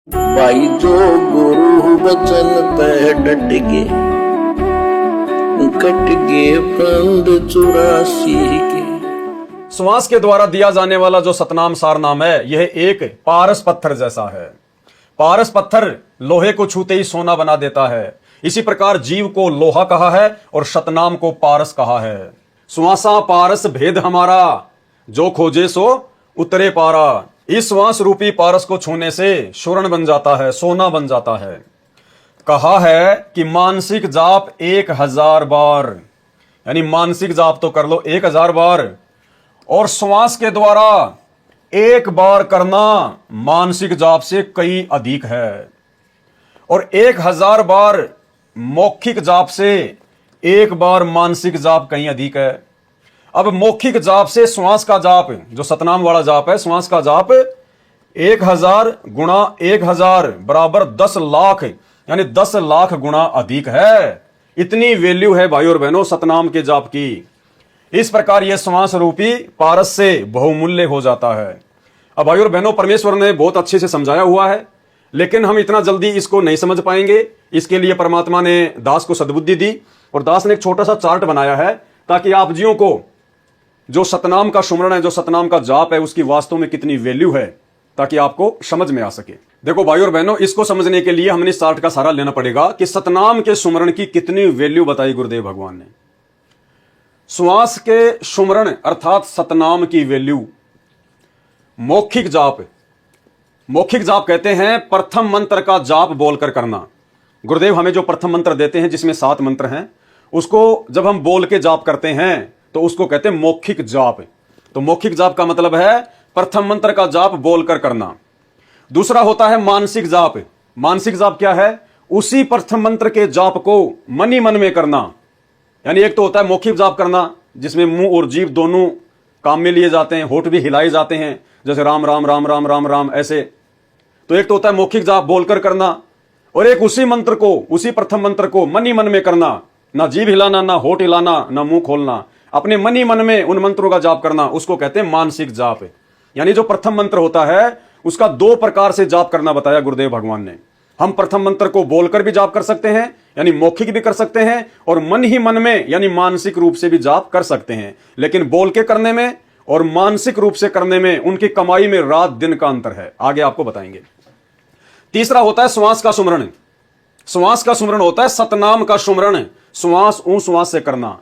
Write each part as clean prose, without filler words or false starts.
भाई जो गुरु बचन पे डट गए, कट गए फंद 84 के। श्वास के द्वारा दिया जाने वाला जो सतनाम सार नाम है, यह एक पारस पत्थर जैसा है। पारस पत्थर लोहे को छूते ही सोना बना देता है। इसी प्रकार जीव को लोहा कहा है और सतनाम को पारस कहा है। श्वासा पारस भेद हमारा, जो खोजे सो उतरे पारा। इस श्वास रूपी पारस को छूने से स्वर्ण बन जाता है, सोना बन जाता है। कहा है कि मानसिक जाप 1000 बार, यानी मानसिक जाप तो कर लो 1000 बार, और श्वास के द्वारा एक बार करना मानसिक जाप से कई अधिक है। और 1000 बार मौखिक जाप से एक बार मानसिक जाप कहीं अधिक है। अब मौखिक जाप से श्वास का जाप, जो सतनाम वाला जाप है, श्वास का जाप 1000 गुणा 1000 बराबर 10 लाख, यानी 10 लाख गुणा अधिक है। इतनी वैल्यू है भाई और बहनों सतनाम के जाप की। इस प्रकार यह श्वास रूपी पारस से बहुमूल्य हो जाता है। अब भाई और बहनों, परमेश्वर ने बहुत अच्छे से समझाया हुआ है, लेकिन हम इतना जल्दी इसको नहीं समझ पाएंगे। इसके लिए परमात्मा ने दास को सद्बुद्धि दी और दास ने एक छोटा सा चार्ट बनाया है, ताकि आप जियों को जो सतनाम का सुमरण है, जो सतनाम का जाप है, उसकी वास्तव में कितनी वैल्यू है, ताकि आपको समझ में आ सके। देखो भाई और बहनों, इसको समझने के लिए हमने इस चार्ट का सहारा लेना पड़ेगा कि सतनाम के सुमरण की कितनी वैल्यू बताई गुरुदेव भगवान ने। श्वास के सुमरण अर्थात सतनाम की वैल्यू। मौखिक जाप, मौखिक जाप कहते हैं प्रथम मंत्र का जाप बोलकर करना। गुरुदेव हमें जो प्रथम मंत्र देते हैं, जिसमें 7 मंत्र हैं, उसको जब हम बोल के जाप करते हैं तो उसको कहते हैं मौखिक जाप। तो मौखिक जाप का मतलब है प्रथम मंत्र का जाप बोलकर करना। दूसरा होता है मानसिक जाप। मानसिक जाप क्या है? उसी प्रथम मंत्र के जाप को मन ही मन में करना। यानी एक तो होता है मौखिक जाप करना, जिसमें मुंह और जीभ दोनों काम में लिए जाते हैं, होठ भी हिलाए जाते हैं, जैसे राम राम राम राम राम राम ऐसे। तो एक तो होता है मौखिक जाप बोलकर करना, और एक उसी मंत्र को, उसी प्रथम मंत्र को मन ही मन में करना। ना जीभ हिलाना, ना होठ हिलाना, ना मुंह खोलना, अपने मन ही मन में उन मंत्रों का जाप करना, उसको कहते हैं मानसिक जाप। यानी जो प्रथम मंत्र होता है उसका 2 प्रकार से जाप करना बताया गुरुदेव भगवान ने। हम प्रथम मंत्र को बोलकर भी जाप कर सकते हैं, यानी मौखिक भी कर सकते हैं, और मन ही मन में यानी मानसिक रूप से भी जाप कर सकते हैं। लेकिन बोल के करने में और मानसिक रूप से करने में उनकी कमाई में रात दिन का अंतर है, आगे आपको बताएंगे। तीसरा होता है श्वास का सुमरण। श्वास का सुमरण होता है सतनाम का सुमरण, श्वास ऊ श्वास से करना।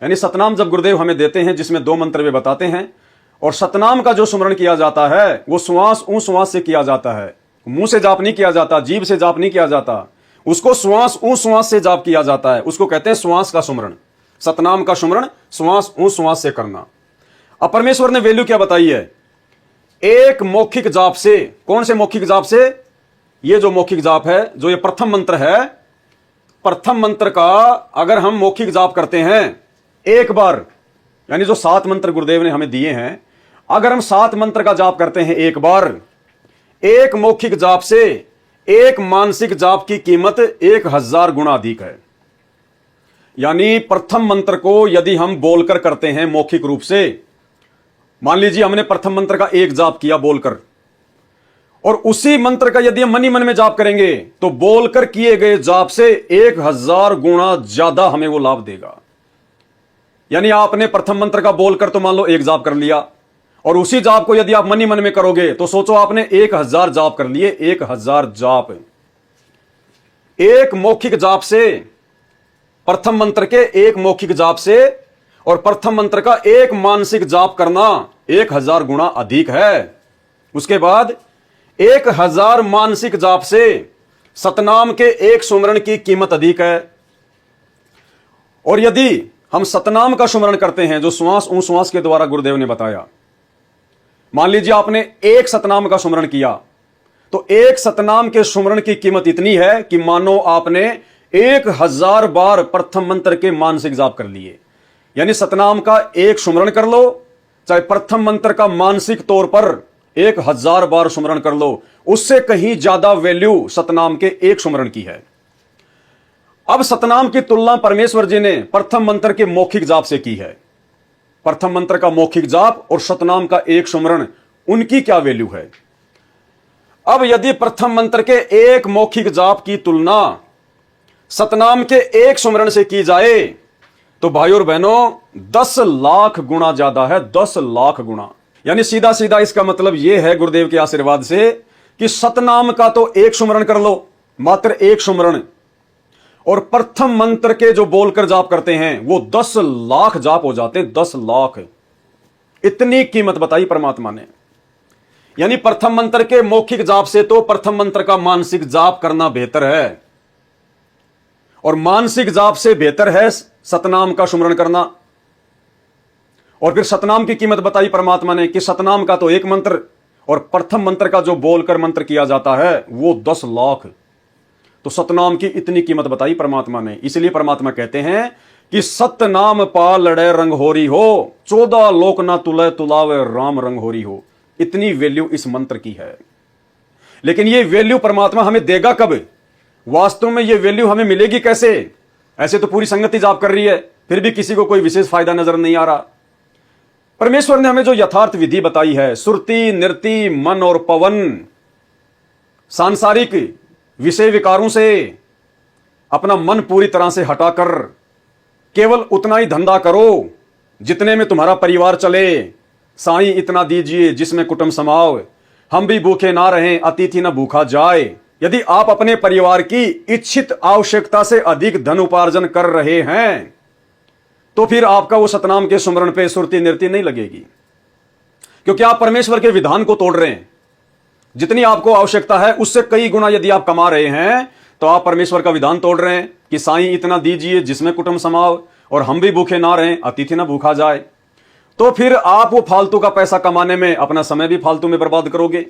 यानी सतनाम जब गुरुदेव हमें देते हैं, जिसमें 2 मंत्र वे बताते हैं, और सतनाम का जो सुमरण किया जाता है वो श्वास ऊ श्वास से किया जाता है। मुंह से जाप नहीं किया जाता, जीभ से जाप नहीं किया जाता, उसको श्वास ऊ श्वास से जाप किया जाता है। उसको कहते हैं श्वास का सुमरण। सतनाम का सुमरण श्वास ऊ श्वास से करना। अब परमेश्वर ने वैल्यू क्या बताई है? एक मौखिक जाप से। कौन से मौखिक जाप से? ये जो मौखिक जाप है, जो ये प्रथम मंत्र है, प्रथम मंत्र का अगर हम मौखिक जाप करते हैं एक बार, यानी जो 7 मंत्र गुरुदेव ने हमें दिए हैं, अगर हम 7 मंत्र का जाप करते हैं एक बार, एक मौखिक जाप से एक मानसिक जाप की कीमत 1000 गुना अधिक है। यानी प्रथम मंत्र को यदि हम बोलकर करते हैं मौखिक रूप से, मान लीजिए हमने प्रथम मंत्र का एक जाप किया बोलकर, और उसी मंत्र का यदि हम मन ही मन में जाप करेंगे तो बोलकर किए गए जाप से 1000 गुना ज्यादा हमें वो लाभ देगा। यानी आपने प्रथम मंत्र का बोलकर तो मान लो एक जाप कर लिया, और उसी जाप को यदि आप मन ही मन में करोगे तो सोचो आपने 1000 जाप कर लिए। 1000 जाप एक मौखिक जाप से, प्रथम मंत्र के एक मौखिक जाप से और प्रथम मंत्र का एक मानसिक जाप करना 1000 गुना अधिक है। उसके बाद 1000 मानसिक जाप से सतनाम के एक सुमरण की कीमत अधिक है। और यदि हम सतनाम का सुमरण करते हैं, जो श्वास ऊ श्वास के द्वारा गुरुदेव ने बताया, मान लीजिए आपने एक सतनाम का सुमरण किया, तो एक सतनाम के सुमरण की कीमत इतनी है कि मानो आपने 1000 बार प्रथम मंत्र के मानसिक जाप कर लिए। यानी सतनाम का एक सुमरण कर लो, चाहे प्रथम मंत्र का मानसिक तौर पर 1000 बार सुमरण कर लो, उससे कहीं ज्यादा वैल्यू सतनाम के एक सुमरण की है। अब सतनाम की तुलना परमेश्वर जी ने प्रथम मंत्र के मौखिक जाप से की है। प्रथम मंत्र का मौखिक जाप और सतनाम का एक सुमरण, उनकी क्या वैल्यू है? अब यदि प्रथम मंत्र के एक मौखिक जाप की तुलना सतनाम के एक सुमरण से की जाए तो भाई और बहनों 10 लाख गुना ज्यादा है, 10 लाख गुना। यानी सीधा सीधा इसका मतलब यह है गुरुदेव के आशीर्वाद से कि सतनाम का तो एक सुमरण कर लो, मात्र एक सुमरण, और प्रथम मंत्र के जो बोलकर जाप करते हैं वो 10 लाख जाप हो जाते हैं, 10 लाख। इतनी कीमत बताई परमात्मा ने। यानी प्रथम मंत्र के मौखिक जाप से तो प्रथम मंत्र का मानसिक जाप करना बेहतर है, और मानसिक जाप से बेहतर है सतनाम का सुमरण करना। और फिर सतनाम की कीमत बताई परमात्मा ने कि सतनाम का तो एक मंत्र और प्रथम मंत्र का जो बोलकर मंत्र किया जाता है वो 10 लाख। तो सतनाम की इतनी कीमत बताई परमात्मा ने। इसलिए परमात्मा कहते हैं कि सतनाम पा लड़े रंग होरी हो, 14 लोक ना तुले तुलावे राम रंग होरी हो। इतनी वैल्यू इस मंत्र की है। लेकिन ये वैल्यू परमात्मा हमें देगा कब? वास्तव में ये वैल्यू हमें मिलेगी कैसे? ऐसे तो पूरी संगति जाप कर रही है, फिर भी किसी को कोई विशेष फायदा नजर नहीं आ रहा। परमेश्वर ने हमें जो यथार्थ विधि बताई है, सुरति नृति मन और पवन, सांसारिक विषय विकारों से अपना मन पूरी तरह से हटाकर केवल उतना ही धंधा करो जितने में तुम्हारा परिवार चले। साईं इतना दीजिए जिसमें कुटुंब समाओ, हम भी भूखे ना रहें अतिथि ना भूखा जाए। यदि आप अपने परिवार की इच्छित आवश्यकता से अधिक धन उपार्जन कर रहे हैं तो फिर आपका वो सतनाम के सुमरण पे सुरति नृति नहीं लगेगी, क्योंकि आप परमेश्वर के विधान को तोड़ रहे हैं। जितनी आपको आवश्यकता है उससे कई गुना यदि आप कमा रहे हैं तो आप परमेश्वर का विधान तोड़ रहे हैं कि साईं इतना दीजिए जिसमें कुटुंब समाओ और हम भी भूखे ना रहें अतिथि ना भूखा जाए। तो फिर आप वो फालतू का पैसा कमाने में अपना समय भी फालतू में बर्बाद करोगे।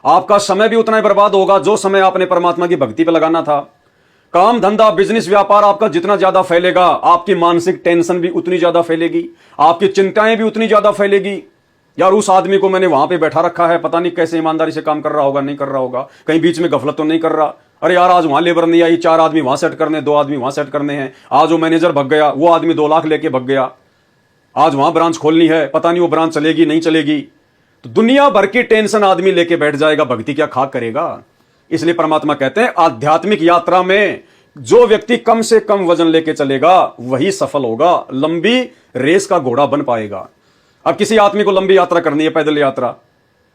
आपका समय भी उतना ही बर्बाद होगा जो समय आपने परमात्मा की भक्ति पे लगाना था। काम धंधा बिजनेस व्यापार आपका जितना ज्यादा फैलेगा आपकी मानसिक टेंशन भी उतनी ज्यादा फैलेगी, आपकी चिंताएं भी उतनी ज्यादा फैलेगी। यार उस आदमी को मैंने वहां पे बैठा रखा है, पता नहीं कैसे ईमानदारी से काम कर रहा होगा, नहीं कर रहा होगा, कहीं बीच में गफलत तो नहीं कर रहा। अरे यार आज वहां लेबर नहीं आई, 4 आदमी वहां सेट करने, 2 आदमी वहां सेट करने हैं। आज वो मैनेजर भग गया, वो आदमी 2 लाख लेके भग गया। आज वहां ब्रांच खोलनी है, पता नहीं वो ब्रांच चलेगी नहीं चलेगी। तो दुनिया भर की टेंशन आदमी लेके बैठ जाएगा, भक्ति क्या खाक करेगा। इसलिए परमात्मा कहते हैं आध्यात्मिक यात्रा में जो व्यक्ति कम से कम वजन लेके चलेगा वही सफल होगा, लंबी रेस का घोड़ा बन पाएगा। अब किसी आदमी को लंबी यात्रा करनी है, पैदल यात्रा,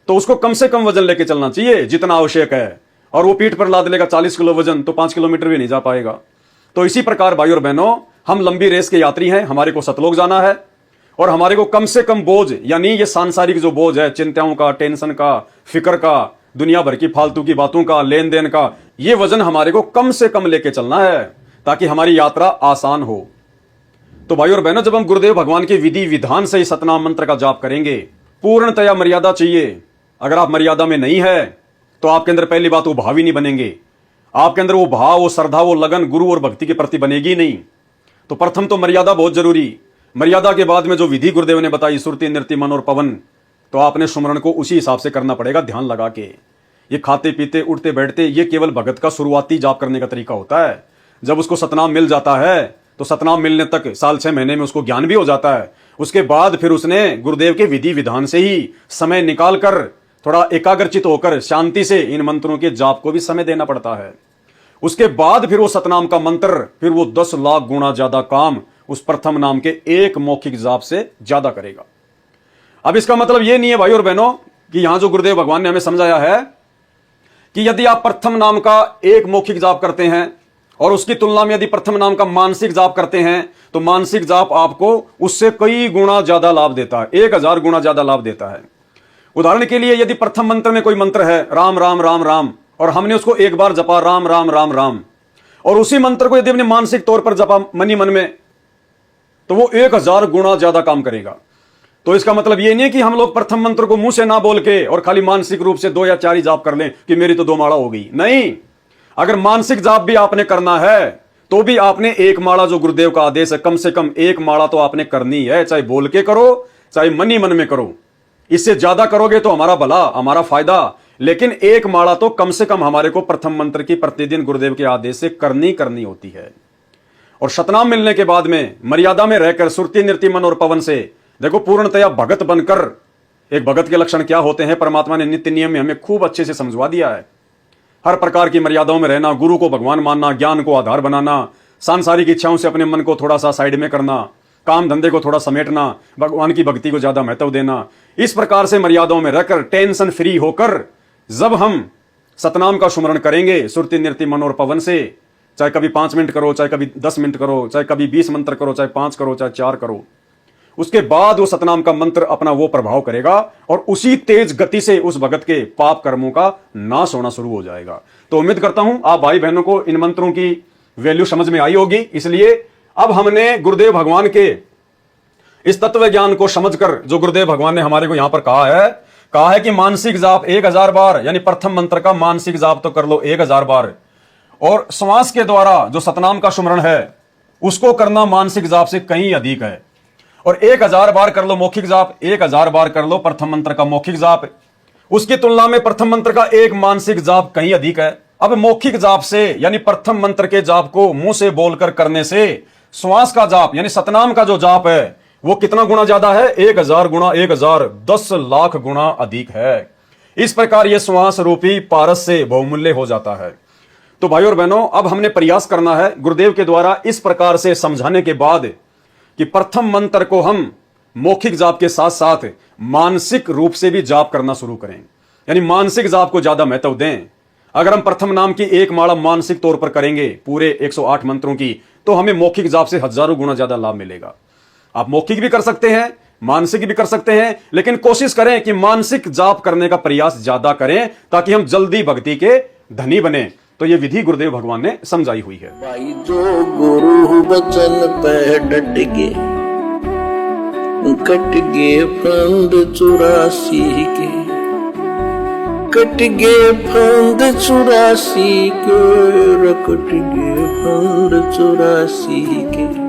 तो उसको कम से कम वजन लेके चलना चाहिए जितना आवश्यक है। और वो पीठ पर लाद लेगा 40 किलो वजन तो 5 किलोमीटर भी नहीं जा पाएगा। तो इसी प्रकार भाई और बहनों, हम लंबी रेस के यात्री हैं, हमारे को सतलोक जाना है और हमारे को कम से कम बोझ, यानी ये सांसारिक जो बोझ है, चिंताओं का, टेंशन का, फिक्र का, दुनिया भर की फालतू की बातों का, लेन देन का, ये वजन हमारे को कम से कम लेके चलना है ताकि हमारी यात्रा आसान हो। तो भाई और बहनों, जब हम गुरुदेव भगवान के विधि विधान से इस सतनाम मंत्र का जाप करेंगे, पूर्णतया मर्यादा चाहिए। अगर आप मर्यादा में नहीं है तो आपके अंदर पहली बात वो भाव ही नहीं बनेंगे, आपके अंदर वो भाव, वो श्रद्धा, वो लगन गुरु और भक्ति के प्रति बनेगी नहीं। तो प्रथम तो मर्यादा बहुत जरूरी। मर्यादा के बाद में जो विधि गुरुदेव ने बताई, सुरति नृति मन और पवन, तो आपने सुमरण को उसी हिसाब से करना पड़ेगा, ध्यान लगा के। ये खाते पीते उठते बैठते ये केवल भगत का शुरुआती जाप करने का तरीका होता है। जब उसको सतनाम मिल जाता है तो सतनाम मिलने तक साल 6 महीने में उसको ज्ञान भी हो जाता है। उसके बाद फिर उसने गुरुदेव के विधि विधान से ही समय निकालकर थोड़ा एकाग्रचित होकर शांति से इन मंत्रों के जाप को भी समय देना पड़ता है। उसके बाद फिर वो सतनाम का मंत्र, फिर वो 10 लाख गुना ज्यादा काम उस प्रथम नाम के एक मौखिक जाप से ज्यादा करेगा। अब इसका मतलब ये नहीं है भाई और बहनों कि यहां जो गुरुदेव भगवान ने हमें समझाया है कि यदि आप प्रथम नाम का एक मौखिक जाप करते हैं और उसकी तुलना में यदि प्रथम नाम का मानसिक जाप करते हैं तो मानसिक जाप आपको उससे कई गुना ज्यादा लाभ देता है, 1000 गुना ज्यादा लाभ देता है। उदाहरण के लिए यदि प्रथम मंत्र में कोई मंत्र है राम राम राम राम और हमने उसको एक बार जपा राम राम राम राम, और उसी मंत्र को यदि हमने मानसिक तौर पर जपा मनी मन में, तो वो 1000 गुना ज्यादा काम करेगा। तो इसका मतलब ये नहीं है कि हम लोग प्रथम मंत्र को मुंह से ना बोल के और खाली मानसिक रूप से 2 या 4 ही जाप कर लें कि मेरी तो 2 माला हो गई। नहीं, अगर मानसिक जाप भी आपने करना है तो भी आपने 1 माला, जो गुरुदेव का आदेश है, कम से कम 1 माला तो आपने करनी है, चाहे बोल के करो चाहे मनी मन में करो। इससे ज्यादा करोगे तो हमारा भला, हमारा फायदा, लेकिन 1 माला तो कम से कम हमारे को प्रथम मंत्र की प्रतिदिन गुरुदेव के आदेश से करनी होती है। और सतनाम मिलने के बाद में मर्यादा में रहकर सुरति नृति मन और पवन से देखो पूर्णतया भगत बनकर एक भगत के लक्षण क्या होते हैं परमात्मा ने नित्य नियम में हमें खूब अच्छे से समझवा दिया है। हर प्रकार की मर्यादाओं में रहना, गुरु को भगवान मानना, ज्ञान को आधार बनाना, सांसारिक इच्छाओं से अपने मन को थोड़ा सा साइड में करना, काम धंधे को थोड़ा समेटना, भगवान की भक्ति को ज्यादा महत्व देना। इस प्रकार से मर्यादाओं में रहकर टेंशन फ्री होकर जब हम सतनाम का सुमरण करेंगे सुरति नृत्य मन और पवन से, चाहे कभी 5 मिनट करो, चाहे कभी 10 मिनट करो, चाहे कभी 20 मंत्र करो, चाहे 5 करो, चाहे 4 करो, उसके बाद वो सतनाम का मंत्र अपना वो प्रभाव करेगा और उसी तेज गति से उस भगत के पाप कर्मों का नाश होना शुरू हो जाएगा। तो उम्मीद करता हूं आप भाई बहनों को इन मंत्रों की वैल्यू समझ में आई होगी। इसलिए अब हमने गुरुदेव भगवान के इस तत्व ज्ञान को समझकर जो गुरुदेव भगवान ने हमारे को यहां पर कहा है कि मानसिक जाप 1000 बार, यानी प्रथम मंत्र का मानसिक जाप तो कर लो 1000 बार, और श्वास के द्वारा जो सतनाम का सुमरण है उसको करना मानसिक जाप से कहीं अधिक है। और 1000 बार कर लो मौखिक जाप, 1000 बार कर लो प्रथम मंत्र का मौखिक जाप, उसकी तुलना में प्रथम मंत्र का एक मानसिक जाप कहीं अधिक है। अब मौखिक जाप से यानी प्रथम मंत्र के जाप को मुंह से बोलकर करने से श्वास का जाप यानी सतनाम का जो जाप है वो कितना गुना ज्यादा है? 1000 गुना 1000, 10 लाख गुना अधिक है। इस प्रकार यह श्वास रूपी पारस से बहुमूल्य हो जाता है। तो भाई और बहनों, अब हमने प्रयास करना है गुरुदेव के द्वारा इस प्रकार से समझाने के बाद कि प्रथम मंत्र को हम मौखिक जाप के साथ साथ मानसिक रूप से भी जाप करना शुरू करें, यानी मानसिक जाप को ज्यादा महत्व दें। अगर हम प्रथम नाम की एक माला मानसिक तौर पर करेंगे पूरे 108 मंत्रों की, तो हमें मौखिक जाप से हजारों गुना ज्यादा लाभ मिलेगा। आप मौखिक भी कर सकते हैं, मानसिक भी कर सकते हैं, लेकिन कोशिश करें कि मानसिक जाप करने का प्रयास ज्यादा करें ताकि हम जल्दी भक्ति के धनी बने। तो ये विधि गुरुदेव भगवान ने समझाई हुई है। भाई जो गुरु वचन पे डट गे, कट गे फंद 84 के, कट गे फंद 84 के, कट गे फंद 84 के।